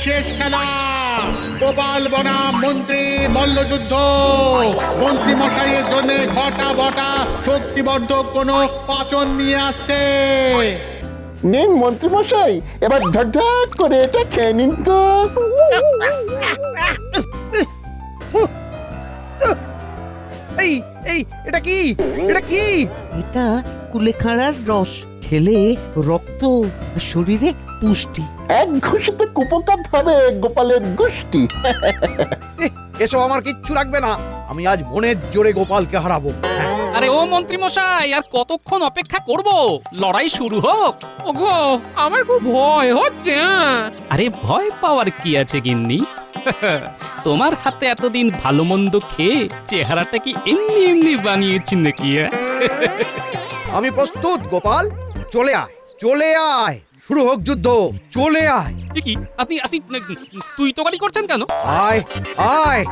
শেষ খেলা। গোপাল বনাম মন্ত্রী মল্লযুদ্ধ। মন্ত্রী মশাইয়ের জন্য ঘটা বটা শক্তিবর্ধক কোনো পাচন নিয়ে আসছে। নিন মন্ত্রী মশাই, এবার ঢকঢক করে এটা খেয়ে নিন তো। এই এই এটা কি? এটা কি? এটা কুলেখাড়ার রস, খেলে রক্ত আর শরীরে পুষ্টি। এক ঘুষিতে কুপকাত হবে গোপালের গোষ্ঠী। এসব আমার কিচ্ছু লাগবে না। আমি আজ মনের জোরে গোপালকে হারাবো। আরে ও মন্ত্রী মশাই, আর কতক্ষণ অপেক্ষা করব? লড়াই শুরু হোক। ওগো, আমার খুব ভয় হচ্ছে। আরে ভয় পাওয়ার কি আছে গিন্নি? তোমার হাতে এতদিন ভালো মন্দ খেয়ে চেহারাটা কি এমনি এমনি বানিয়েছি নাকি? আমি প্রস্তুত গোপাল, চলে আয়, চলে আয়, শুরু হোক যুদ্ধ, চলে আয়। এ কি আপনি আপনি তুই তো গালি করছেন কেন? আয় আয়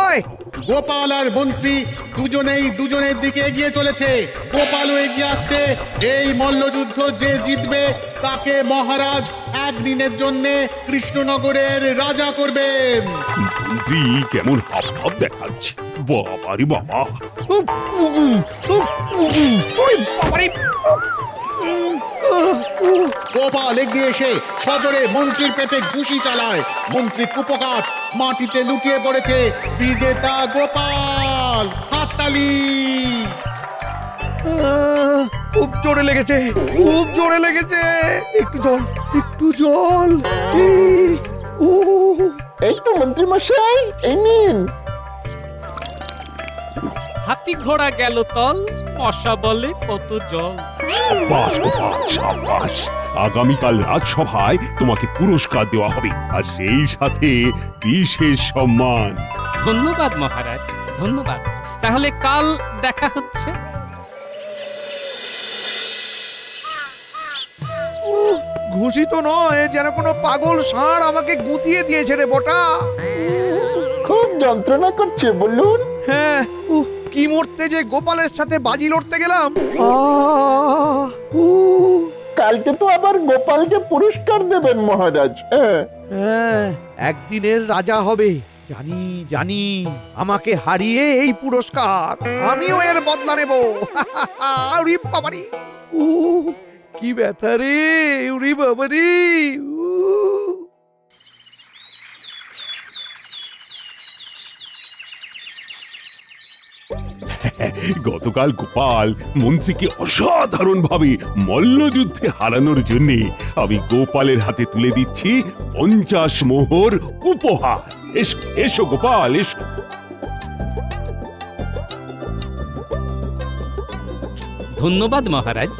আয়। গোপাল আর মন্ত্রী দুজনেই দুজনের দিকে এগিয়ে চলেছে। গোপালও এগিয়ে আসছে। এই মল্লযুদ্ধ যে জিতবে তাকে মহারাজ একদিনের জন্য কৃষ্ণনগরের রাজা করবেন। মন্ত্রী কেমন হাব ভাব দেখাচ্ছে, বাবারে বাবা। ওই বাবারে! গোপাল এগিয়ে এসে সদরে মন্ত্রীর পেটে ঘুষি চালায়। মন্ত্রী কুপকাত মাটিতে লুটিয়ে পড়েছে। বিজেতা গোপাল, হাততালি। খুব জোরে লেগেছে, খুব জোরে লেগেছে। একটু জল, একটু জল। ও এই তো মন্ত্রী মশাই, এই নিন। হাতি ঘোড়া গেল তল, মশা বলে কত জল। সাব্বাস গোপাল, সাব্বাস। আগামীকাল রাজসভায় তোমাকে পুরস্কার দেওয়া হবে, আর সেই সাথে বিশেষ সম্মান। ধন্যবাদ মহারাজ, ধন্যবাদ। তাহলে কাল দেখা হচ্ছে। ঘুষি তো নয়, যেন কোনো পাগল ষাঁড় আমাকে গুঁতিয়ে দিয়েছে রে বটা। খুব যন্ত্রণা করছে বলুন। হ্যাঁ, কি মরতে যে গোপালের সাথে বাজি লড়তে গেলাম। আহ, উহ। কালকে তো আবার গোপালকে পুরস্কার দেবেন মহারাজ। হ্যাঁ, হ্যাঁ, একদিনের রাজা হবে। জানি জানি, আমাকে হারিয়ে এই পুরস্কার আমিও এর বদলা নেব। উরি বাবারি, কি ব্যথা রে, উরি বাবারি। গতকাল গোপাল মন্ত্রীকে অসাধারণভাবে মল্লযুদ্ধে হারানোর জন্য আমি গোপালের হাতে তুলে দিচ্ছি 50 মোহর উপহার। এসো এসো গোপাল, এসো। ধন্যবাদ মহারাজ।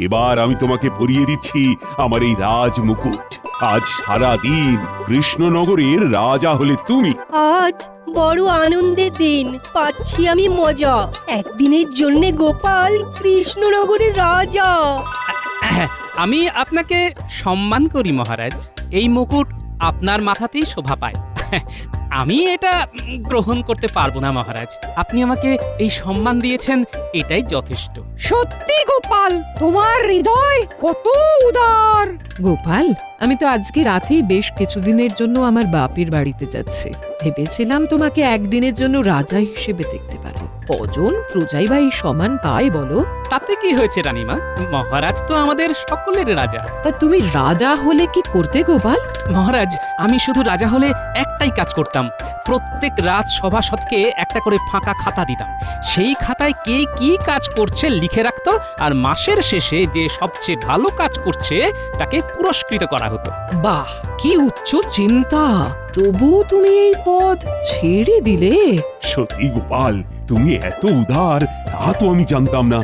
এবার আমি তোমাকে পরিয়ে দিচ্ছি আমার এই রাজ মুকুট। আজ সারা দিন কৃষ্ণনগরের রাজা হলে তুমি। আজ বড় আনন্দের দিন, পাচ্ছি আমি মজা। একদিনের জন্য গোপাল কৃষ্ণনগরের রাজা। আমি আপনাকে সম্মান করি মহারাজ। এই মুকুট আপনার মাথাতেই শোভা পায়। আমি এটা গ্রহণ করতে পারবো না মহারাজ। আপনি আমাকে এই সম্মান দিয়েছেন, এটাই যথেষ্ট। সত্যি গোপাল, তোমার হৃদয় কত উদার। গোপাল, আমি তো আজকে রাতেই বেশ কিছুদিনের জন্য আমার বাপের বাড়িতে যাচ্ছি। ভেবেছিলাম তোমাকে একদিনের জন্য রাজা হিসেবে দেখতে পারো। কজন প্রজাই বা এই সমান পায় বলো? তাতে কি হয়েছে রানীমা? মহারাজ তো আমাদের সকলের রাজা। তা তুমি রাজা হলে কি করতে গোপাল? মহারাজ, আমি শুধু রাজা হলে একটাই কাজ করতাম। প্রত্যেক রাত সভাসদকে একটা করে ফাঁকা খাতা দিতাম। সেই খাতায় কে কি কাজ করছে লিখে রাখতো, আর মাসের শেষে যে সবচেয়ে ভালো কাজ করছে তাকে পুরস্কৃত করা হতো। বাহ, কি উচ্চ চিন্তা! তবু তুমি এই পদ ছেড়ে দিলে? সত্যি গোপাল, তুমি এত উদার তা তো আমি জানতাম না।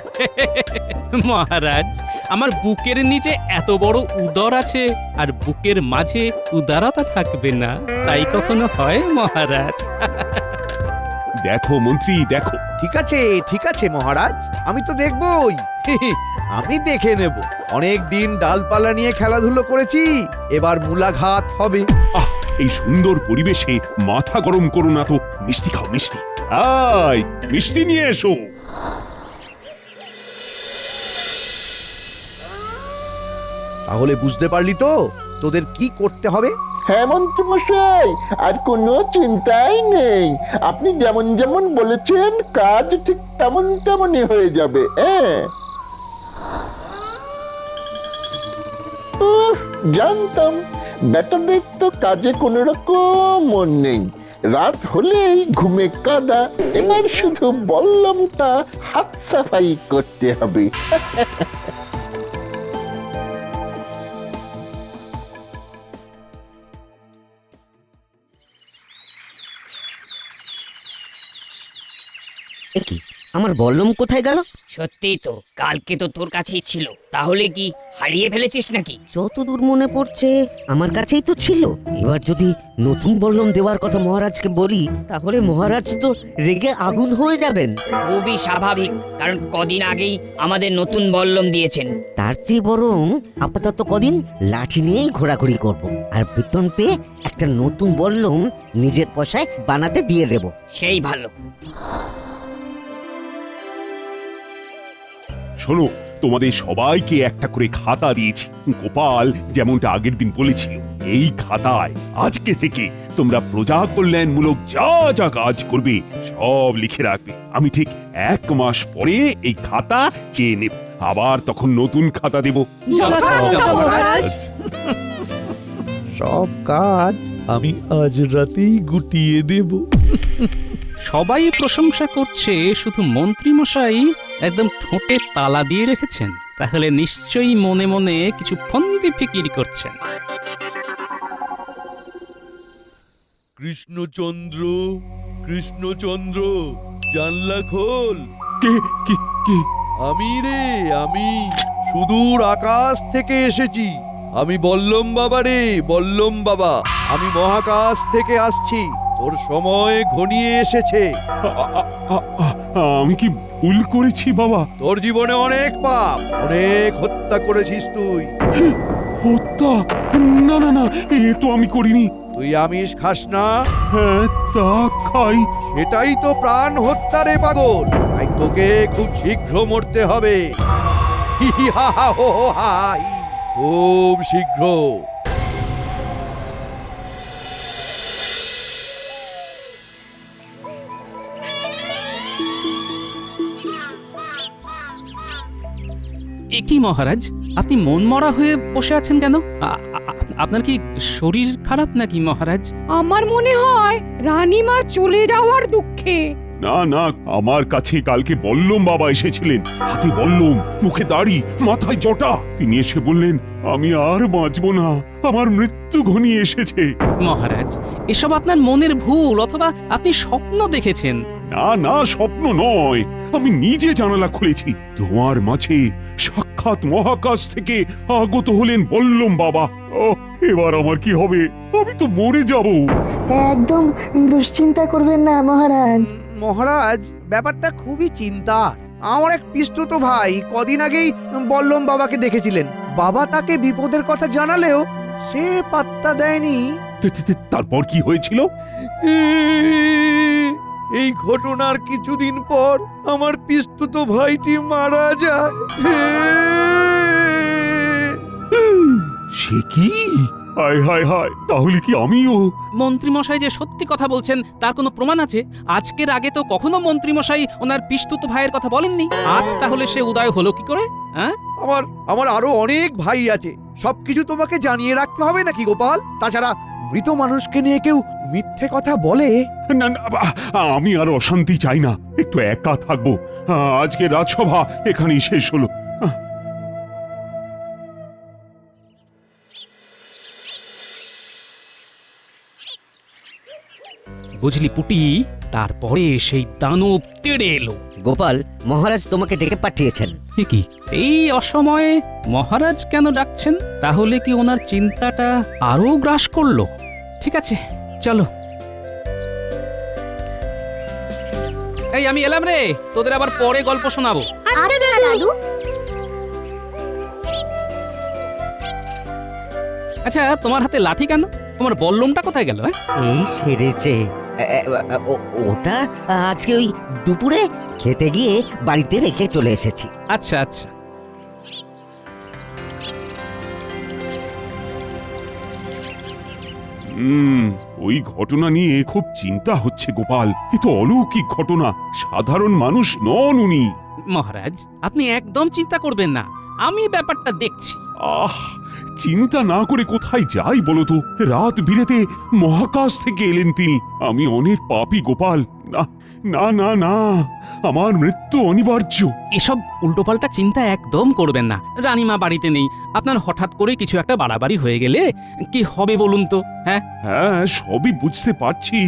মহারাজ, আমার বুকের নিচে এত বড় উদর আছে, আর বুকের মাঝে উদারতা থাকবে না, তাই কখনো হয় মহারাজ? দেখো মন্ত্রী, দেখো। ঠিক আছে মহারাজ, আমি তো দেখবই। আমি দেখে নেব। অনেক দিন ডালপালা নিয়ে খেলাধুলো করেছি, এবার মূলাঘাত হবে। আহ, এই সুন্দর পরিবেশে মাথা গরম করো না তো। মিষ্টি খাও, মিষ্টি। আয়, মিষ্টি নিয়ে এসো। তাহলে বুঝতে পারলি তো তোদের কি করতে হবে? হ্যাঁ মন্ত্রীমশাই, আর কোনো চিন্তাই নেই। আপনি যেমন যেমন বলেছেন কাজ ঠিক তেমন তেমনই হয়ে যাবে। হ্যাঁ, জানতাম বেটাদের তো কাজে কোনো রকম মন নেই। রাত হলেই ঘুমে কাদা। এবার শুধু বল্লমটা হাত সাফাই করতে হবে। কি আমার বল্লম কোথায় গেল? সত্যিই তো, কালকে তো তোর কাছেই ছিল। তাহলে কি হারিয়ে ফেলেছিস নাকি? যতদূর মনে পড়ছে আমার কাছেই তো ছিল। এবার যদি নতুন বল্লম দেওয়ার কথা মহারাজকে বলি, তাহলে মহারাজ তো রেগে আগুন হয়ে যাবেন। খুবই স্বাভাবিক, কারণ কদিন আগেই আমাদের নতুন বল্লম দিয়েছেন। তার চেয়ে বরং আপাতত কদিন লাঠি নিয়েই ঘোরাঘুরি করব, আর বেতন পেয়ে একটা নতুন বল্লম নিজের পয়সায় বানাতে দিয়ে দেব। সেই ভালো। শোনো, তোমাদের সবাইকে একটা করে খাতা দিয়েছি। গোপাল যেমনটা আগের দিন বলেছিল, এই খাতায় আজকে থেকে তোমরা প্রজা কল্যাণমূলক যা যা কাজ করবে সব লিখে রাখবে। আমি ঠিক 1 মাস পরে এই খাতা চেয়ে নেব, আবার তখন নতুন খাতা দেব। সব কাজ আমি আজ রাতেই গুটিয়ে দেব। সবাই প্রশংসা করছে, শুধু মন্ত্রী মশাই একদম ঠোঁটে তালা দিয়ে রেখেছেন। তাহলে নিশ্চয়ই মনে মনে কিছু ফন্দি ফিকির করছেন। কৃষ্ণচন্দ্র, কৃষ্ণচন্দ্র, জানলা খোল। কে কে কে? আমি রে, আমি সুদূর আকাশ থেকে এসেছি। আমি বল্লম বাবা রে, বল্লম বাবা। আমি মহাকাশ থেকে আসছি। তোর সময় ঘনিয়ে এসেছে। আমি কি ভুল করেছি বাবা? তোর জীবনে অনেক পাপ, অনেক হত্যা করেছিস তুই। হত্যা? না না না, এ তো আমি করিনি। তুই আমিষ খাস না? হ্যাঁ, তা খাই। এটাই তো প্রাণ হত্যা রে পাগল। তাই তোকে খুব শীঘ্র মরতে হবে। হি হি হা হা হো হো হা হি। খুব শীঘ্র। এ কি মহারাজ, আপনি মন মরা হয়ে বসে আছেন কেন? আপনার কি শরীর খারাপ নাকি মহারাজ? আমার মনে হয় রানীমা চলে যাওয়ার দুঃখে। না না, আমার কাছে কালকে বল্লম বাবা এসেছিলেন। হাতে বল্লম, মুখে দাড়ি, মাথায় জটা। তিনি এসে বললেন, আমি আর বাঁচবো না, আমার মৃত্যু ঘনিয়ে এসেছে। মহারাজ, এসব আপনার মনের ভুল, অথবা আপনি স্বপ্ন দেখেছেন। না না, স্বপ্ন নয়, আমি নিজে জানালা খুলেছি। তোমার মাঝে সাক্ষাৎ মহাকাশ থেকে আগত হলেন বল্লম বাবা। ও, এবার আমার কি হবে? আমি তো মরে যাব। একদম দুশ্চিন্তা করবেন না মহারাজ। মহারাজ, ব্যাপারটা খুবই চিন্তার। আমার এক পিস্তুত ভাই কদিন আগেই বল্লম বাবাকে দেখেছিলেন। বাবা তাকে বিপদের কথা জানালেও সে পাত্তা দেয়নি। তারপর কি হয়েছিল? এই ঘটনার কিছুদিন পর আমার পিস্তুত ভাইটি মারা যায়। সে কি? হায় হায় হায়, তাহলে কি আমিও? মন্ত্রী মশাই যে সত্যি কথা বলছেন তার কোনো প্রমাণ আছে? আজকের আগে তো কখনো মন্ত্রী মশাই ওনার পিস্তুত ভাইয়ের কথা বলেননি। আজ তাহলে সে উদয় হলো কি করে? হ্যাঁ, আমার আরো অনেক ভাই আছে। সবকিছু তোমাকে জানিয়ে রাখতে হবে নাকি গোপাল? তাছাড়া মৃত মানুষকে নিয়ে কেউ মিথ্যে কথা বলে? না না, আমি আর অশান্তি চাই না, একটু একা থাকবো। আজকে রাজসভা এখানেই শেষ হলো। বুঝলি পুটি, তারপরে সেই দানব তেড়ে এলো। গোপাল, মহারাজ তোমাকে ডেকে পাঠিয়েছেন। এ কি, এই অসময়ে মহারাজ কেন ডাকছেন? তাহলে কি ওনার চিন্তাটা আরো গ্রাস করলো? ঠিক আছে, চলো। এই আমি এলাম রে, তোদের আবার পরে গল্প শোনাবো। আচ্ছা দাদু। আচ্ছা, তোমার হাতে লাঠি কেন? তোমার বল্লমটা কোথায় গেল? এই সেরেছে। ওটা আজকে ওই দুপুরে খেতে গিয়ে বাড়িতে রেখে চলে এসেছি। আচ্ছা আচ্ছা। ওই ঘটনা নিয়ে খুব চিন্তা হচ্ছে গোপাল। এ তো অলৌকিক ঘটনা, সাধারণ মানুষ নন উনি। মহারাজ আপনি একদম চিন্তা করবেন না, আমি ব্যাপারটা দেখছি। আহ, চিন্তা না করে কোথায় যাই বলো তো? রাত বিরেতে মহাকাশ থেকে এলেন তিনি। আমি অনেক পাপী গোপাল। না না না না, আমার মৃত্যু অনিবার্য। এসব উল্টোপাল্টা চিন্তা একদম করবেন না। রানীমা বাড়িতে নেই, আপনার হঠাৎ করে কিছু একটা বাড়াবাড়ি হয়ে গেলে কি হবে বলুন তো? হ্যাঁ হ্যাঁ, সবই বুঝতে পারছি,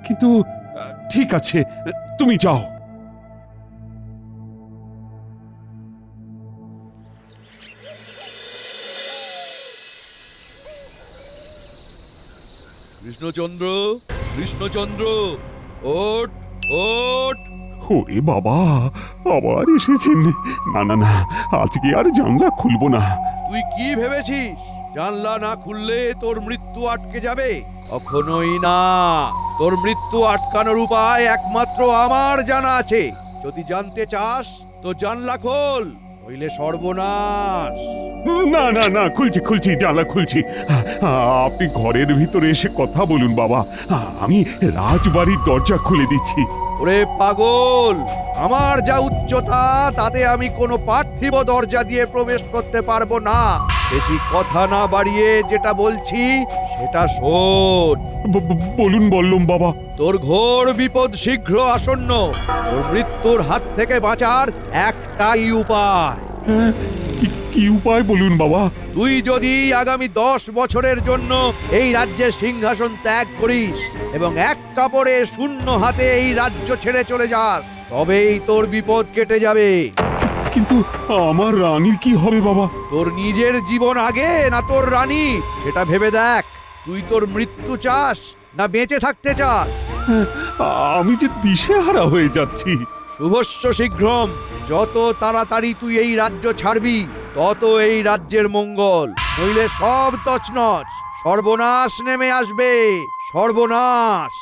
কিন্তু ঠিক আছে, তুমি যাও। কৃষ্ণচন্দ্র, কৃষ্ণচন্দ্র, ওঠ ওঠ। ওরে বাবা, আবার এসেছেন? না না না, আজকে আর জানলা খুলবো না। তুই কি ভেবেছিস জানলা না খুললে তোর মৃত্যু আটকে যাবে? কখনোই না। তোর মৃত্যু আটকানোর উপায় একমাত্র আমার জানা আছে। যদি জানতে চাস তো জানলা খোল, নইলে সর্বনাশ। না না না, খুলছি খুলছি, জানলা খুলছি। আপনি ঘরের ভিতরে এসে কথা বলুন বাবা, আমি রাজবাড়ির দরজা খুলে দিচ্ছি। ওরে পাগল, আমার যা উচ্চতা তাতে আমি কোনো পার্থিব দরজা দিয়ে প্রবেশ করতে পারবো না। বেশি কথা না বাড়িয়ে যেটা বলছি সেটা শোন। বলুন বললুম বাবা। তোর ঘোর বিপদ শীঘ্র আসন্ন। তোর মৃত্যুর হাত থেকে বাঁচার একটাই উপায়। কি উপায় বলুন বাবা? তুই যদি আগামী 10 বছরের জন্য এই রাজ্যের সিংহাসন ত্যাগ করিস এবং এক কাপড়ে শূন্য হাতে এই রাজ্য ছেড়ে চলে যাস, তবেই তোর বিপদ কেটে যাবে। কিন্তু আমার রানীর কি হবে বাবা? তোর নিজের জীবন আগে না তোর রানী, সেটা ভেবে দেখ। তুই তোর মৃত্যু চাস না বেঁচে থাকতে চাস? আমি যে দিশেহারা হয়ে যাচ্ছি। শুভস্য শীঘ্রম। যত তাড়াতাড়ি তুই এই রাজ্য ছাড়বি তত এই রাজ্যের মঙ্গল, নইলে সব তছনছ, সর্বনাশ নেমে আসবে, সর্বনাশ।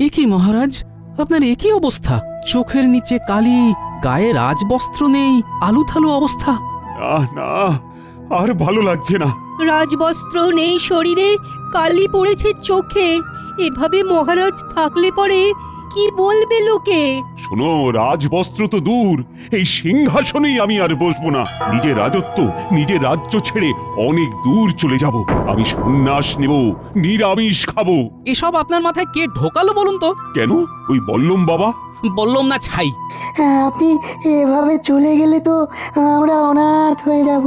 এ কি মহারাজ, আপনার একই অবস্থা? চোখের নিচে কালি, গায়ে রাজবস্ত্র নেই, আলুথালু অবস্থা। না না, আর ভালো লাগছে না। রাজবস্ত্র নেই শরীরে, কালি পড়েছে চোখে। এভাবে মহারাজ থাকলে পরে কি বলবে লোকে? শোনো, রাজবস্ত্র তো দূর, এই সিংহাসনেই আমি আর বসবো না। নিজের রাজত্ব, নিজের রাজ্য ছেড়ে অনেক দূর চলে যাব। আমি সন্ন্যাস নেব, নিরামিষ খাবো। এসব আপনার মাথায় কে ঢোকালো বলুন তো? কেন? ওই বললুম বাবা। বললাম না ছাই। আপনি এভাবে চলে গেলে তো আমরা অনাথ হয়ে যাব।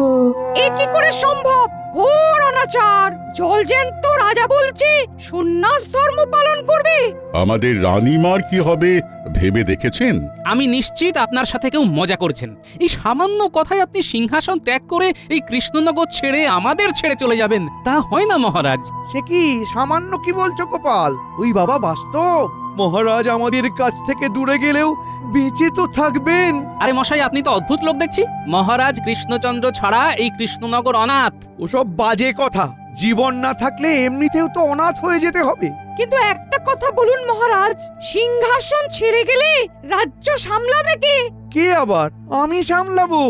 এ কি করে সম্ভব? ঘোর অনাচার! জলজ্যান্ত রাজা বলছে সন্ন্যাস ধর্ম পালন করবে। আমাদের রানীমার কি হবে ভেবে দেখেছেন? আমি নিশ্চিত আপনার সাথে কেউ মজা করছেন। এই সামান্য কথায় আপনি সিংহাসন ত্যাগ করে এই কৃষ্ণনগর ছেড়ে আমাদের ছেড়ে চলে যাবেন, তা হয় না মহারাজ। সে কি সামান্য কি বলছো গোপাল? ওই বাবা বাস্তব। মহারাজ আমাদের কাছ থেকে দূরে গেলেও বেঁচে তো থাকবেন। আরে মশাই, আপনি তো অদ্ভুত লোক দেখছি। মহারাজ কৃষ্ণচন্দ্র ছাড়া এই কৃষ্ণনগর অনাথ। ওসব বাজে কথা। জীবন না থাকলে এমনিতেও তো অনাথ হয়ে যেতে হবে। কিন্তু একটা কথা বলুন মহারাজ, সিংহাসন ছেড়ে গেলে রাজ্য সামলাবে কে? কে আবার? আমি সামলাবো।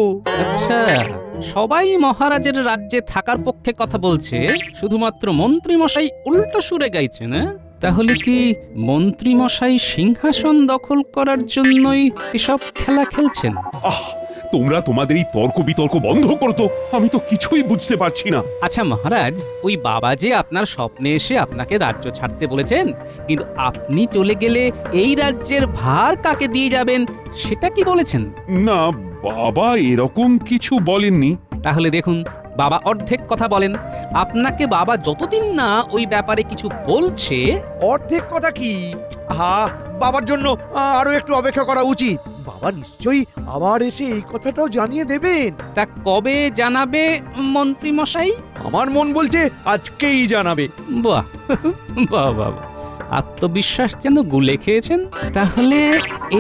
আচ্ছা, সবাই মহারাজের রাজ্যে থাকার পক্ষে কথা বলছে, শুধুমাত্র মন্ত্রী মশাই উল্টো সুরে গাইছে না? তাহলে কি মন্ত্রী মশাই সিংহাসন দখল করার জন্যই এসব খেলা খেলছেন? আহ, তোমরা তোমাদের এই তর্ক বিতর্ক বন্ধ করো তো, আমি তো কিছুই বুঝতে পারছি না। আচ্ছা মহারাজ, ওই বাবা যে আপনার স্বপ্নে এসে আপনাকে রাজ্য ছাড়তে বলেছেন, কিন্তু আপনি চলে গেলে এই রাজ্যের ভার কাকে দিয়ে যাবেন সেটা কি বলেছেন? না বাবা, এরকম কিছু বলেননি। তাহলে দেখুন, বাবা অর্ধেক কথা বলেন। আপনাকে বাবা যতদিন না ওই ব্যাপারে কিছু বলছে। অর্ধেক কথা কি? বাবার জন্য আরো একটু অপেক্ষা করা উচিত। বাবা নিশ্চয়ই আবার এসে এই কথাটাও জানিয়ে দেবেন। তা কবে জানাবে মন্ত্রী মশাই? আমার মন বলছে আজকেই জানাবে। বাহ বাহ বাহ, আত্মবিশ্বাস যেন গুলে খেয়েছেন। তাহলে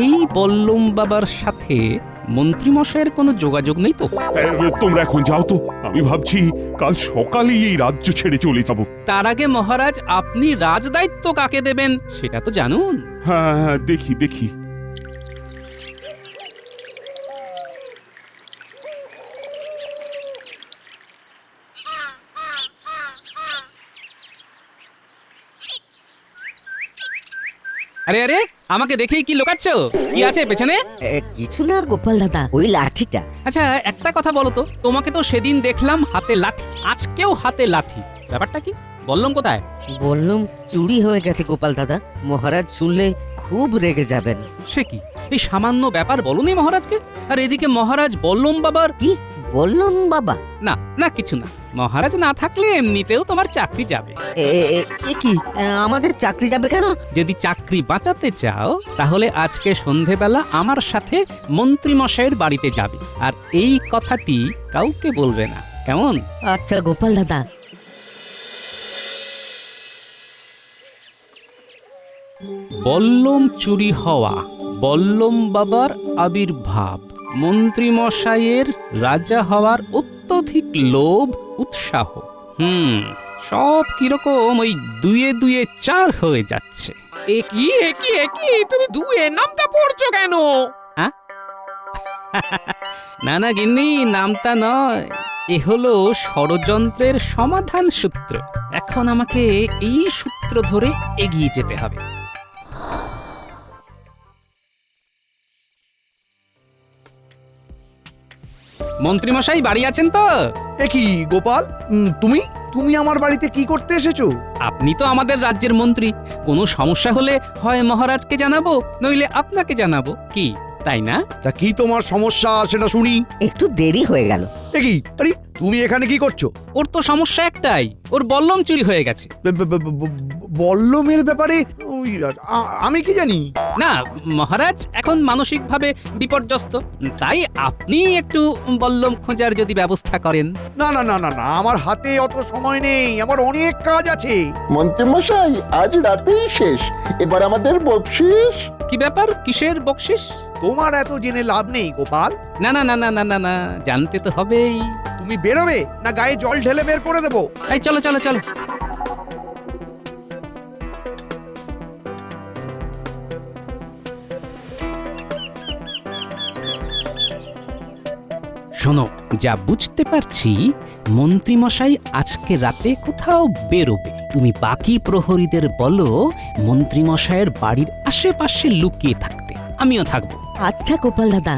এই বল্লম বাবার সাথে মন্ত্রী মশাইয়ের কোনো যোগাযোগ নেই তো? তোমরা এখন যাও তো, আমি ভাবছি কাল সকালেই এই রাজ্য ছেড়ে চলে যাব। তার আগে মহারাজ, আপনি রাজদায়িত্ব কাকে দেবেন সেটা তো জানুন। হ্যাঁ দেখি দেখি। আরে আরে আমাকে দেখেই কি লোকাচ্ছ? কি আছে পেছনে? কিছু না গোপাল দাদা, ওই লাঠিটা। আচ্ছা একটা কথা বলো তো, তোমাকে তো সেদিন দেখলাম হাতে লাঠি, আজকেও হাতে লাঠি, ব্যাপারটা কি? বললাম কোথায়? বললাম চুরি হয়ে গেছে গোপাল দাদা, মহারাজ শুনলে খুব রেগে যাবেন। সে কি, এই সামান্য ব্যাপার বলনি মহারাজকে? আর এদিকে মহারাজ বল্লম বাবার কি বললাম বাবা? না না কিছু না, মহারাজ না থাকলে এমনিতেও তোমার চাকরি যাবে। এ কি, আমাদের চাকরি যাবে কেন? যদি চাকরি বাঁচাতে চাও তাহলে আজকে সন্ধেবেলা আমার সাথে মন্ত্রী মশাইয়ের বাড়িতে যাবে, আর এই কথাটি কাউকে বলবে না, কেমন? আচ্ছা গোপাল দাদা। বল্লম চুরি হওয়া, বল্লম বাবার আবির্ভাব, মন্ত্রী মশাইয়ের রাজা হওয়ার অত্যধিক লোভ উৎসাহ, সব কিরকম ওই দুয়ে দুয়ে চার হয়ে যাচ্ছে। একই একই একই, তুমি দুয়ে নামটা পড়ছো কেন? না না গিন্নি, নামটা নয়, এ হলো ষড়যন্ত্রের সমাধান সূত্র। এখন আমাকে এই সূত্র ধরে এগিয়ে যেতে হবে। মন্ত্রীমশাই বাড়ি আছেন তো? এ কি গোপাল, তুমি তুমি আমার বাড়িতে কি করতে এসেছো? আপনি তো আমাদের রাজ্যের মন্ত্রী, কোনো সমস্যা হলে হয় মহারাজকে জানাবো, নইলে আপনাকে জানাবো, কি তাই না? তা কি তোমার সমস্যা সেটা শুনি। একটু দেরি হয়ে গেল। এ কি, আরে তুমি এখানে কি করছো? ওর তো সমস্যা একটাই, ওর বল্লম চুরি হয়ে গেছে। বল্লমের ব্যাপারে আমি কি জানি? না, মহারাজ এখন মানসিকভাবে বিপর্যস্ত, তাই আপনি একটু বল্লম খোঁজার যদি ব্যবস্থা করেন। না না না না না, আমার হাতে অত সময় নেই, আমার অনেক কাজ আছে। মন্ত্রীমশাই, আজ রাতেই শেষ, এবার আমাদের বকশিস। কি ব্যাপার, কিসের বকশিস? তোমার এত জেনে লাভ নেই গোপাল। না না না না না না না, জানতে তো হবেই। তুমি বেরোবে না গায়ে জল ঢেলে বের করে দেবো? এই চলো চলো চলো। শোনো, যা বুঝতে পারছি মন্ত্রীমশাই আজকে রাতে কোথাও বেরোবে। তুমি বাকি প্রহরীদের বলো মন্ত্রীমশাইয়ের বাড়ির আশেপাশে লুকিয়ে থাকতে, আমিও থাকবো। আচ্ছা গোপাল দাদা।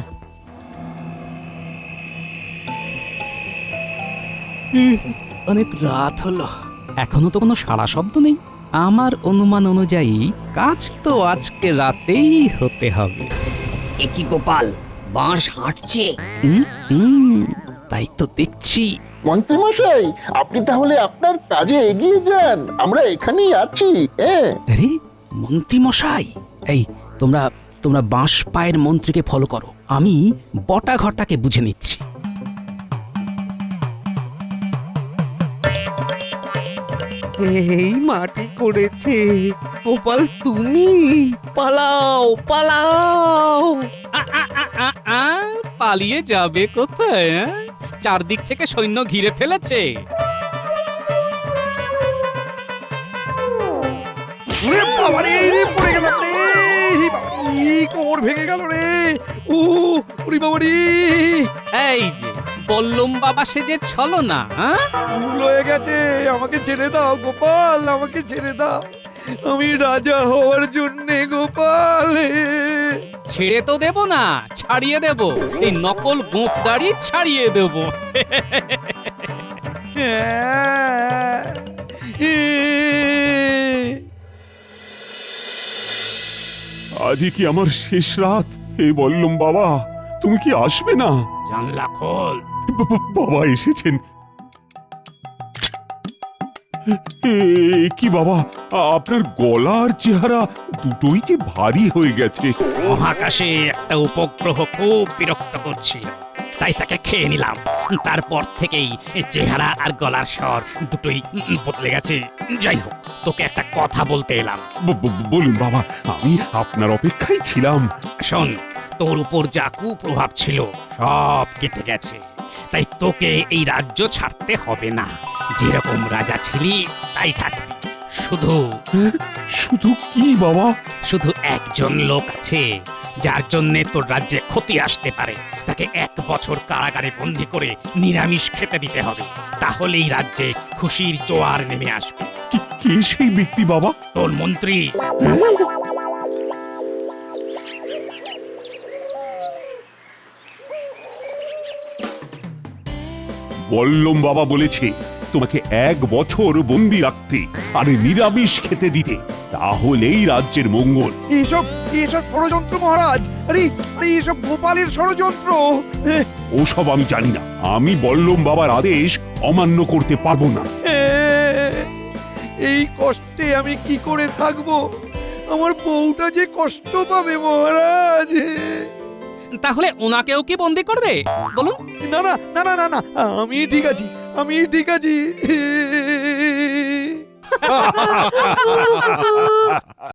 অনেক রাত হলো, এখনো তো কোনো সাড়া শব্দ নেই। আমার অনুমান অনুযায়ী কাজ তো আজকে রাতেই হতে হবে। এ কি গোপাল, বাঁশ হাঁটছে? তাই তো দেখছি। মন্ত্রীমশাই, আপনি তাহলে আপনার কাজে এগিয়ে যান, আমরা এখানেই আছি। আরে মন্ত্রীমশাই, এই তোমরা তোমরা বাঁশ পায়ের মন্ত্রীকে ফলো করো, আমি বটা ঘটাকে বুঝে নিচ্ছি। এই মাটি করেছে গোপাল, তুমি পালাও পালাও। পালিয়ে যাবে কোথায়? চারদিক থেকে সৈন্য ঘিরে ফেলেছে। ওরে বাবা রে, পড়ে গেলাম রে, কোমর ভেঙে গেল রে। ওরে বাবা রে। এই যে বল্লম বাবা সেজে ছলো না, ভুল হয়ে গেছে, আমাকে ছেড়ে দাও গোপাল, আমাকে ছেড়ে দাও, আমি রাজা হওয়ার জন্য গোপাল। ছেড়ে তো দেব না, ছাড়িয়ে দেব, এই নকল গোঁপ দাড়ি ছাড়িয়ে দেব। আজই কি আমার শেষ রাত? হে বললুম বাবা, তুমি কি আসবে না? জানলা খোল। বাবা এসেছেন। কি বাবা, আপনার গলার চেহারা দুটোই যে ভারী হয়ে গেছে। মহাকাশে একটা উপগ্রহ খুব বিরক্ত করছিল, তাই তাকে খেয়ে নিলাম। তারপর থেকেই চেহারা আর গলার স্বর দুটোই বদলে গেছে। যাই হোক, তোকে একটা কথা বলতে এলাম। বলুন বাবা, আমি আপনার অপেক্ষায় ছিলাম। শোন, তোর উপর যা কুপ্রভাব ছিল সব কেটে গেছে, তাই তোকে এই রাজ্য ছাড়তে হবে না। যেরকম রাজা ছিলি তাই থাকবি। শুধু শুধু কি বাবা? শুধু একজন লোক আছে যার জন্যে তোর রাজ্যে ক্ষতি আসতে পারে, তাকে 1 বছর কারাগারে বন্দী করে নিরামিষ খেতে দিতে হবে, তাহলেই রাজ্যে খুশির জোয়ার নেমে আসবে। কে সেই ব্যক্তি বাবা? তোর মন্ত্রী। বল্লম বাবা বলেছে তোমাকে 1 বছর বন্দি রাখতে আর নিরামিষ খেতে দিতে, তাহলেই রাজ্যের মঙ্গল। এসব এসব ষড়যন্ত্র মহারাজ, আরে আরে এসব গোপালের ষড়যন্ত্র। ওসব আমি জানি না, আমি বল্লম বাবার আদেশ অমান্য করতে পারবো না। এই কষ্টে আমি কি করে থাকবো? আমার বউটা যে কষ্ট পাবে মহারাজ। তাহলে ওনাকেও কি বন্দি করবে বলুন? না না না না না না, আমি ঠিক আছি, আমি ঠিক আছি।